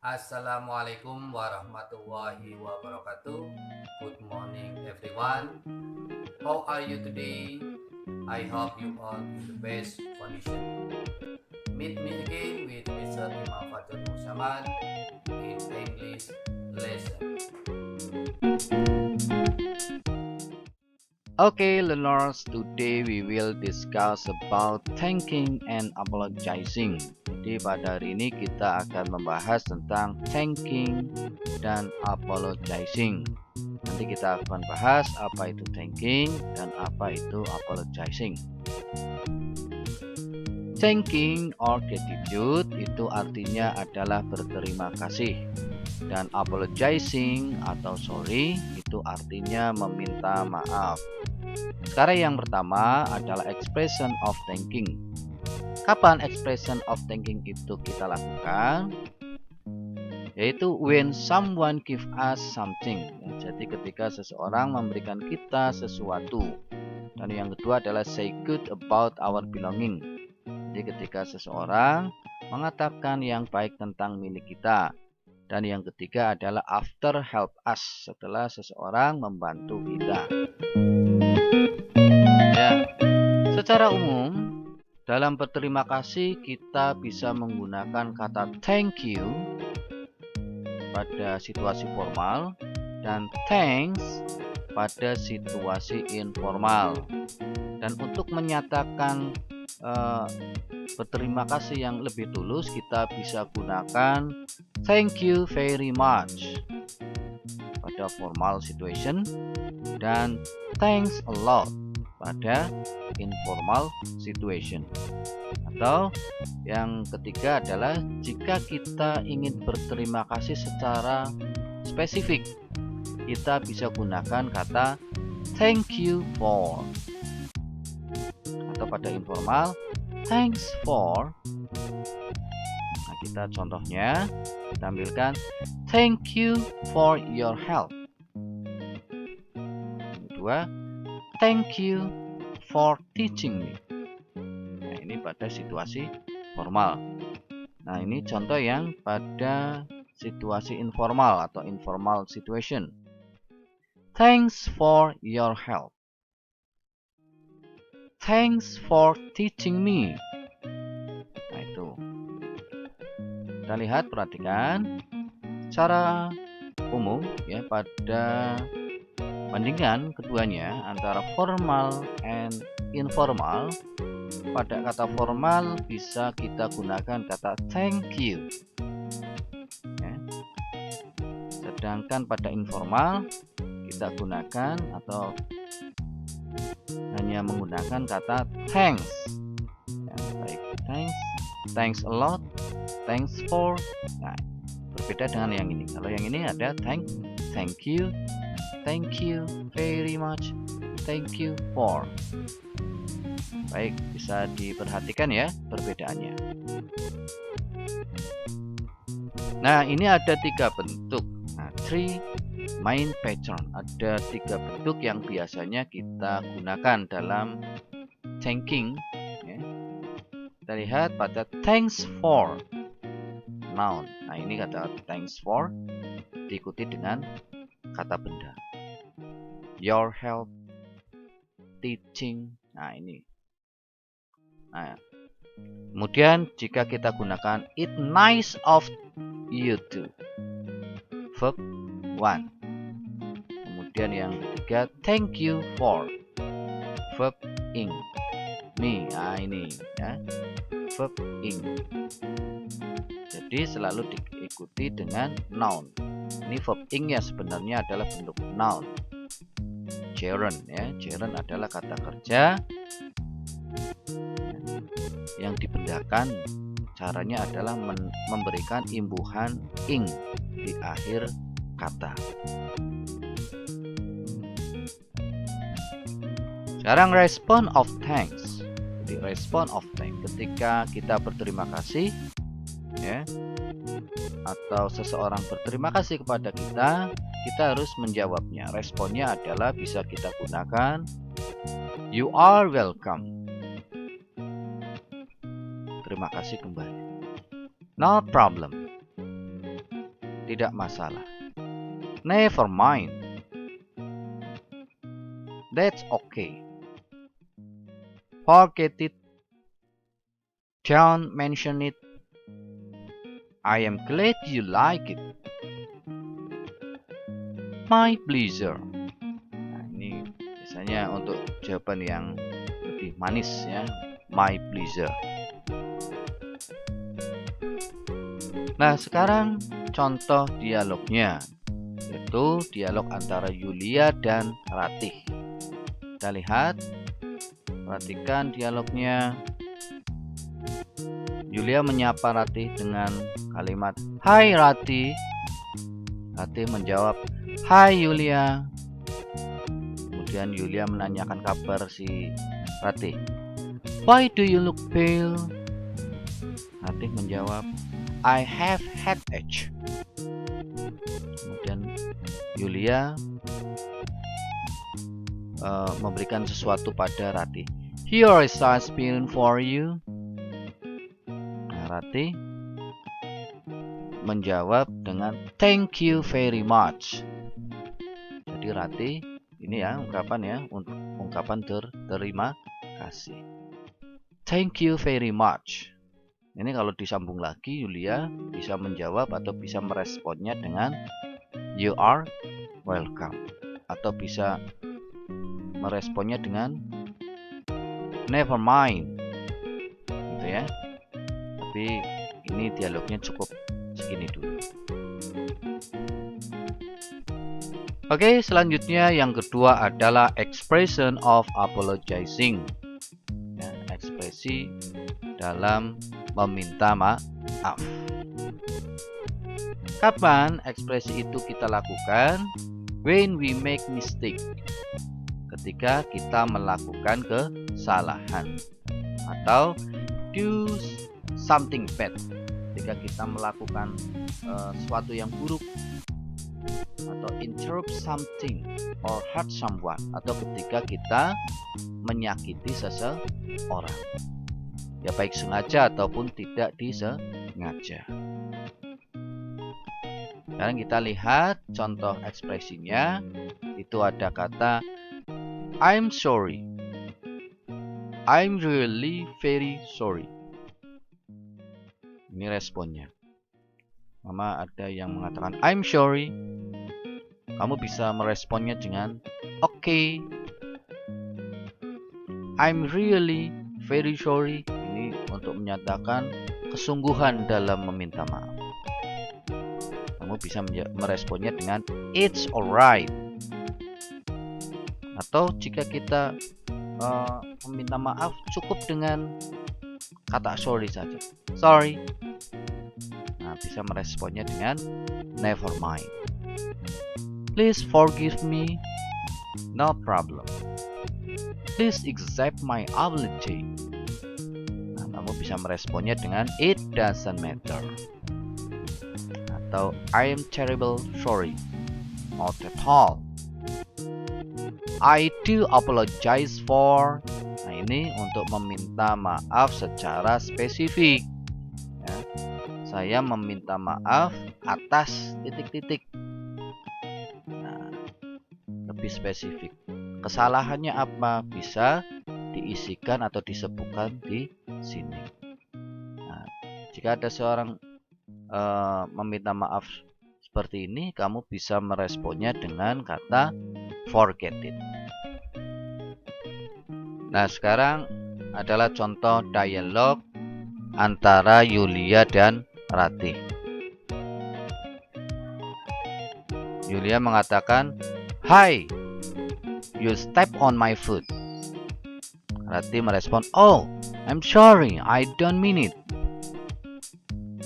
Assalamualaikum warahmatullahi wabarakatuh. Good morning, everyone. How are you today? I hope you are in the best condition. Meet me again with Mr. Imam Fatul Musaman in English lesson. Okay, learners, today we will discuss about thanking and apologizing. Jadi pada hari ini kita akan membahas tentang thanking dan apologizing. Nanti kita akan bahas apa itu thanking dan apa itu apologizing. Thanking or gratitude itu artinya adalah berterima kasih. Dan apologizing atau sorry itu artinya meminta maaf. Sekarang yang pertama adalah expression of thanking. Kapan expression of thanking itu kita lakukan? Yaitu when someone give us something. Jadi ketika seseorang memberikan kita sesuatu. Dan yang kedua adalah say good about our belonging. Jadi ketika seseorang mengatakan yang baik tentang milik kita. Dan yang ketiga adalah after help us, setelah seseorang membantu kita. Ya, secara umum dalam berterima kasih kita bisa menggunakan kata thank you pada situasi formal dan thanks pada situasi informal. Dan untuk menyatakan berterima kasih yang lebih tulus, kita bisa gunakan thank you very much pada formal situation dan thanks a lot pada informal situation. Atau yang ketiga adalah jika kita ingin berterima kasih secara spesifik, kita bisa gunakan kata thank you for. Atau pada informal thanks for. Nah, kita contohnya kita ambilkan thank you for your help. Yang kedua, thank you for teaching me. Nah, ini pada situasi formal. Nah, ini contoh yang pada situasi informal atau informal situation. Thanks for your help. Thanks for teaching me. Nah, itu. Kita lihat, perhatikan secara umum ya pada bandingan keduanya antara formal and informal. Pada kata formal bisa kita gunakan kata thank you ya. Sedangkan pada informal kita gunakan atau hanya menggunakan kata thanks ya, baik thanks a lot, thanks for. Nah, berbeda dengan yang ini. Kalau yang ini ada thank you, thank you very much, thank you for. Baik, bisa diperhatikan ya perbedaannya. Nah, ini ada 3 bentuk. Nah, three main pattern. Ada 3 bentuk yang biasanya kita gunakan dalam thanking ya. Kita lihat pada thanks for noun. Nah, ini kata thanks for diikuti dengan kata benda. Your help, teaching. Nah, ini. Nah, kemudian jika kita gunakan it nice of you to, verb 1. Kemudian yang ketiga thank you for, verb ing me. Nah, ini ya, verb ing. Jadi selalu diikuti dengan noun. Ini verb ing ya sebenarnya adalah bentuk noun. Gerund ya, gerund adalah kata kerja yang dibendakan. Caranya adalah memberikan imbuhan ing di akhir kata. Sekarang respon of thanks. Jadi respon of thanks ketika kita berterima kasih ya, atau seseorang berterima kasih kepada kita, kita harus menjawabnya. Responnya adalah bisa kita gunakan you are welcome. Terima kasih kembali. No problem. tidak masalah. Never mind. That's okay. Forget it. Don't mention it. I am glad you like it. My pleasure. Nah, ini biasanya untuk jawaban yang lebih manis ya. My pleasure. Nah, sekarang contoh dialognya, yaitu dialog antara Yulia dan Ratih. Kita lihat, perhatikan dialognya. Yulia menyapa Ratih dengan kalimat, "Hai Ratih." Ratih menjawab, "Hai Yulia." Kemudian Yulia menanyakan kabar si Ratih. "Why do you look pale?" Ratih menjawab, "I have headache." Kemudian Yulia memberikan sesuatu pada Ratih. "Here is aspirin for you." Nah, Ratih menjawab dengan "Thank you very much." Jadi Ratih ini ya ungkapan terima kasih. Thank you very much. Ini kalau disambung lagi, Yulia bisa menjawab atau bisa meresponnya dengan "You are welcome." Atau bisa meresponnya dengan "Never mind." Gitu ya. Tapi ini dialognya cukup segini dulu. Oke, selanjutnya yang kedua adalah expression of apologizing. Ya, ekspresi dalam meminta maaf. Kapan ekspresi itu kita lakukan? When we make mistake. Ketika kita melakukan kesalahan. Atau do something bad. Ketika kita melakukan sesuatu yang buruk. Atau interrupt something or hurt someone. Atau ketika kita menyakiti seseorang. Ya baik sengaja ataupun tidak disengaja. Sekarang kita lihat contoh ekspresinya. Itu ada kata I'm sorry. I'm really very sorry. Ini responnya. Mama ada yang mengatakan I'm sorry. Kamu bisa meresponnya dengan okay. I'm really very sorry. Ini untuk menyatakan kesungguhan dalam meminta maaf. Kamu bisa meresponnya dengan it's alright. Atau jika kita meminta maaf cukup dengan kata sorry saja. Sorry. Nah, bisa meresponnya dengan never mind. Please forgive me. No problem. Please accept my apology. Nah, kamu bisa meresponnya dengan it doesn't matter. Atau I am terrible sorry. Not at all. I do apologize for. Nah, ini untuk meminta maaf secara spesifik. Ya, saya meminta maaf atas titik-titik. Nah, lebih spesifik. Kesalahannya apa? Bisa diisikan atau disebutkan di sini. Nah, jika ada seorang meminta maaf seperti ini, kamu bisa meresponnya dengan kata forget it. Nah, sekarang adalah contoh dialog antara Yulia dan Ratih. Yulia mengatakan, "Hi, you step on my foot." Ratih merespon, "Oh, I'm sorry, I don't mean it."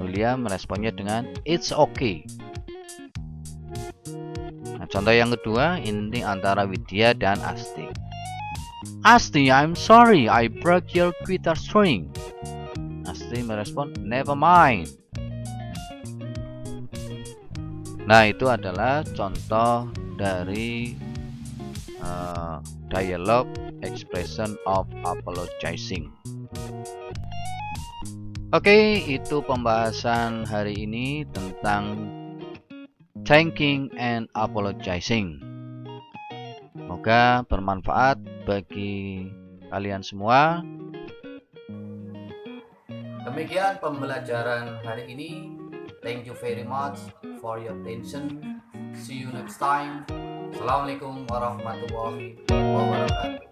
Yulia meresponnya dengan it's okay. Nah, contoh yang kedua ini antara Widya dan Asti. "Asti, I'm sorry, I broke your guitar string." Asti merespon, "Never mind." Nah, itu adalah contoh dari dialog expression of apologizing. Oke, itu pembahasan hari ini tentang thanking and apologizing. Semoga bermanfaat bagi kalian semua. Demikian pembelajaran hari ini. Thank you very much for your attention. See you next time. Assalamualaikum warahmatullahi wabarakatuh.